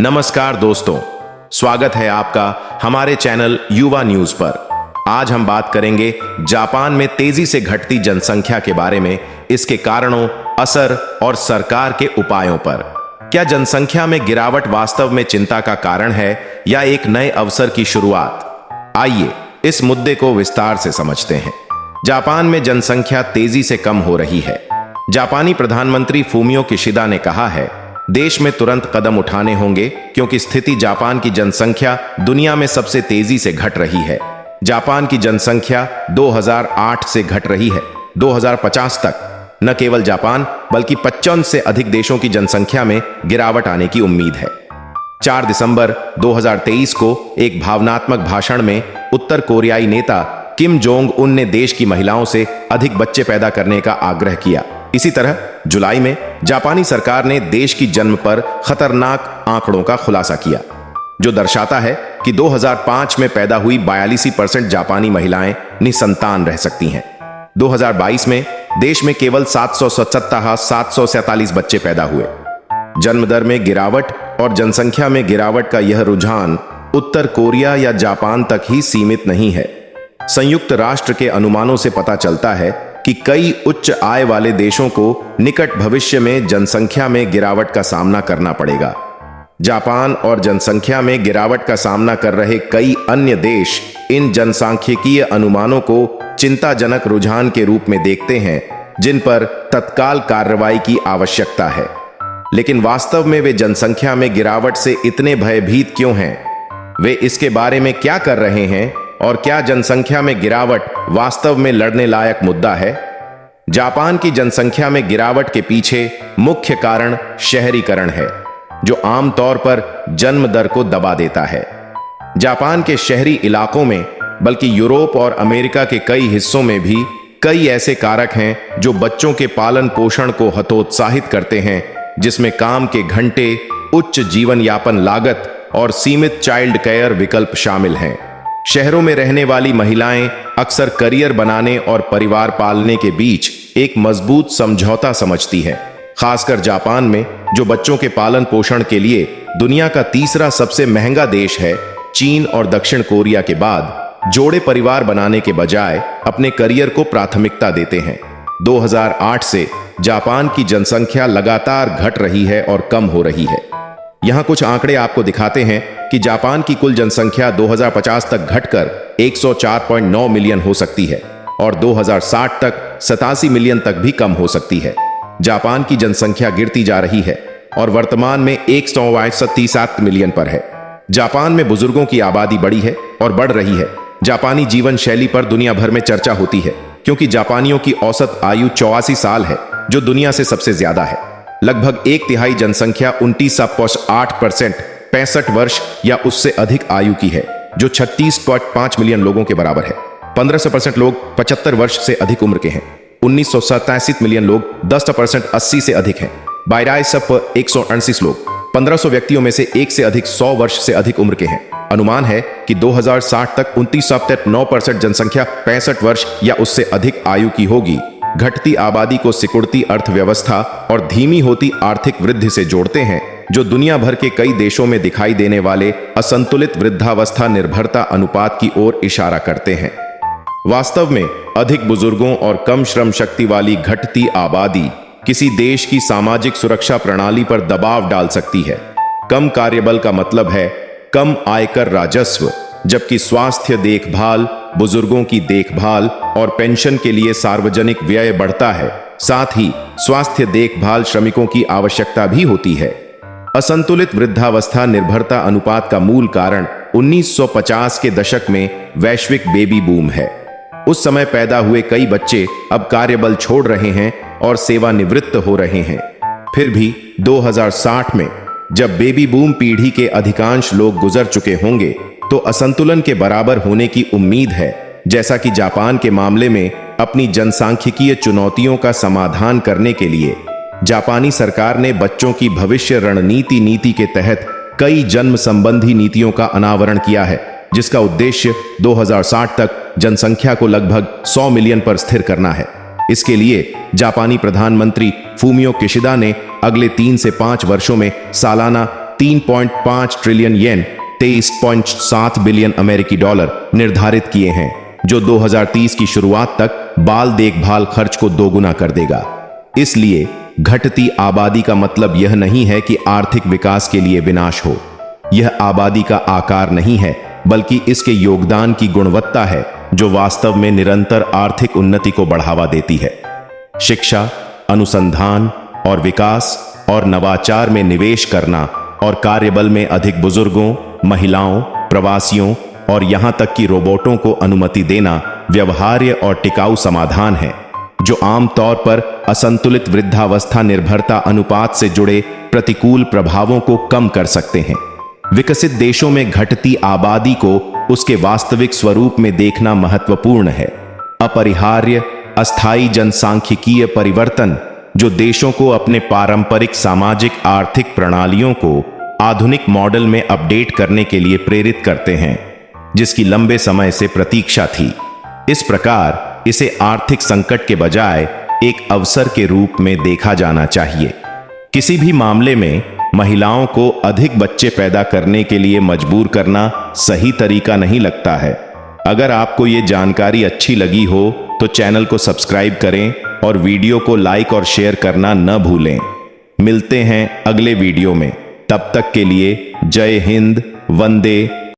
नमस्कार दोस्तों, स्वागत है आपका हमारे चैनल युवा न्यूज पर। आज हम बात करेंगे जापान में तेजी से घटती जनसंख्या के बारे में, इसके कारणों, असर और सरकार के उपायों पर। क्या जनसंख्या में गिरावट वास्तव में चिंता का कारण है या एक नए अवसर की शुरुआत? आइए इस मुद्दे को विस्तार से समझते हैं। जापान में जनसंख्या तेजी से कम हो रही है। जापानी प्रधानमंत्री फूमियो किशिदा ने कहा है, देश में तुरंत कदम उठाने होंगे क्योंकि स्थिति जापान की जनसंख्या दुनिया में सबसे तेजी से घट रही है। जापान की जनसंख्या 2008 से घट रही है। 2050 तक न केवल जापान बल्कि 55 से अधिक देशों की जनसंख्या में गिरावट आने की उम्मीद है। 4 दिसंबर 2023 को एक भावनात्मक भाषण में उत्तर कोरियाई नेता किम जोंग उन ने देश की महिलाओं से अधिक बच्चे पैदा करने का आग्रह किया। इसी तरह जुलाई में जापानी सरकार ने देश की जन्म पर खतरनाक आंकड़ों का खुलासा किया, जो दर्शाता है कि 2005 में पैदा हुई 42% जापानी महिलाएं निसंतान रह सकती हैं। 2022 में देश में केवल 747 बच्चे पैदा हुए। जन्म दर में गिरावट और जनसंख्या में गिरावट का यह रुझान उत्तर कोरिया या जापान तक ही सीमित नहीं है। संयुक्त राष्ट्र के अनुमानों से पता चलता है कि कई उच्च आय वाले देशों को निकट भविष्य में जनसंख्या में गिरावट का सामना करना पड़ेगा। जापान और जनसंख्या में गिरावट का सामना कर रहे कई अन्य देश इन जनसांख्यिकीय अनुमानों को चिंताजनक रुझान के रूप में देखते हैं, जिन पर तत्काल कार्रवाई की आवश्यकता है। लेकिन वास्तव में वे जनसंख्या में गिरावट से इतने भयभीत क्यों हैं? वे इसके बारे में क्या कर रहे हैं? और क्या जनसंख्या में गिरावट वास्तव में लड़ने लायक मुद्दा है? जापान की जनसंख्या में गिरावट के पीछे मुख्य कारण शहरीकरण है, जो आमतौर पर जन्म दर को दबा देता है। जापान के शहरी इलाकों में, बल्कि यूरोप और अमेरिका के कई हिस्सों में भी कई ऐसे कारक हैं जो बच्चों के पालन पोषण को हतोत्साहित करते हैं, जिसमें काम के घंटे, उच्च जीवन यापन लागत और सीमित चाइल्ड केयर विकल्प शामिल हैं। शहरों में रहने वाली महिलाएं अक्सर करियर बनाने और परिवार पालने के बीच एक मजबूत समझौता समझती हैं। खासकर जापान में, जो बच्चों के पालन पोषण के लिए दुनिया का तीसरा सबसे महंगा देश है। चीन और दक्षिण कोरिया के बाद जोड़े परिवार बनाने के बजाय अपने करियर को प्राथमिकता देते हैं। 2008 से जापान की जनसंख्या लगातार घट रही है और कम हो रही है। यहां कुछ आंकड़े आपको दिखाते हैं कि जापान की कुल जनसंख्या 2050 तक घटकर 104.9 मिलियन हो सकती है और 2060 तक 87 मिलियन तक भी कम हो सकती है। जापान की जनसंख्या गिरती जा रही है और वर्तमान में 167 मिलियन पर है। जापान में बुजुर्गों की आबादी बढ़ी है और बढ़ रही है। जापानी जीवन शैली पर दुनिया भर में चर्चा होती है क्योंकि जापानियों की औसत आयु 84 साल है, जो दुनिया से सबसे ज्यादा है। लगभग 1/3 जनसंख्या 29.8% 65 वर्ष या उससे अधिक आयु की है, जो 36.5 मिलियन लोगों के बराबर है। 15% लोग 75 वर्ष से अधिक उम्र के हैं। 1987 मिलियन लोग 10% 80 से अधिक हैं। 168 लोग 1500 व्यक्तियों में से एक से अधिक 100 वर्ष से अधिक उम्र के हैं। अनुमान है कि 2060 तक 29.9% जनसंख्या 65 वर्ष या उससे अधिक आयु की होगी। घटती आबादी को सिकुड़ती अर्थव्यवस्था और धीमी होती आर्थिक वृद्धि से जोड़ते हैं, जो दुनिया भर के कई देशों में दिखाई देने वाले असंतुलित वृद्धावस्था निर्भरता अनुपात की ओर इशारा करते हैं। वास्तव में अधिक बुजुर्गों और कम श्रम शक्ति वाली घटती आबादी किसी देश की सामाजिक सुरक्षा प्रणाली पर दबाव डाल सकती है। कम कार्यबल का मतलब है कम आयकर राजस्व, जबकि स्वास्थ्य देखभाल, बुजुर्गों की देखभाल और पेंशन के लिए सार्वजनिक व्यय बढ़ता है। साथ ही स्वास्थ्य देखभाल श्रमिकों की आवश्यकता भी होती है। असंतुलित वृद्धावस्था निर्भरता अनुपात का मूल कारण 1950 के दशक में वैश्विक बेबी बूम है। उस समय पैदा हुए कई बच्चे अब कार्यबल छोड़ रहे हैं और सेवानिवृत्त हो रहे हैं। फिर भी 2060 में जब बेबी बूम पीढ़ी के अधिकांश लोग गुजर चुके होंगे, तो असंतुलन के बराबर होने की उम्मीद है। जैसा कि जापान के मामले में अपनी जनसांख्यिकीय चुनौतियों का समाधान करने के लिए जापानी सरकार ने बच्चों की भविष्य रणनीति नीति के तहत कई जन्म संबंधी नीतियों का अनावरण किया है, जिसका उद्देश्य 2060 तक जनसंख्या को लगभग 100 मिलियन पर स्थिर करना है। इसके लिए जापानी प्रधानमंत्री फूमियो किशिदा ने अगले 3 से 5 वर्षों में सालाना 3.5 ट्रिलियन येन 23.7 बिलियन अमेरिकी डॉलर निर्धारित किए हैं, जो 2030 की शुरुआत तक बाल देखभाल खर्च को दोगुना कर देगा। इसलिए घटती आबादी का मतलब यह नहीं है कि आर्थिक विकास के लिए विनाश हो। यह आबादी का आकार नहीं है, बल्कि इसके योगदान की गुणवत्ता है, जो वास्तव में निरंतर आर्थिक उन्नति को बढ़ावा देती है। शिक्षा, अनुसंधान और विकास और नवाचार में निवेश करना और कार्यबल में अधिक बुजुर्गों, महिलाओं, प्रवासियों और यहां तक कि रोबोटों को अनुमति देना व्यवहार्य और टिकाऊ समाधान है, जो आमतौर पर असंतुलित वृद्धावस्था निर्भरता अनुपात से जुड़े प्रतिकूल प्रभावों को कम कर सकते हैं। विकसित देशों में घटती आबादी को उसके वास्तविक स्वरूप में देखना महत्वपूर्ण है। अपरिहार्य, अस्थायी जनसांख्यिकीय परिवर्तन जो देशों को अपने पारंपरिक सामाजिक आर्थिक प्रणालियों को आधुनिक मॉडल में अपडेट करने के लिए प्रेरित करते हैं, जिसकी लंबे समय से प्रतीक्षा थी। इस प्रकार इसे आर्थिक संकट के बजाय एक अवसर के रूप में देखा जाना चाहिए। किसी भी मामले में महिलाओं को अधिक बच्चे पैदा करने के लिए मजबूर करना सही तरीका नहीं लगता है। अगर आपको ये जानकारी अच्छी लगी हो तो चैनल को सब्सक्राइब करें और वीडियो को लाइक और शेयर करना न भूलें। मिलते हैं अगले वीडियो में। तब तक के लिए जय हिंद, वंदे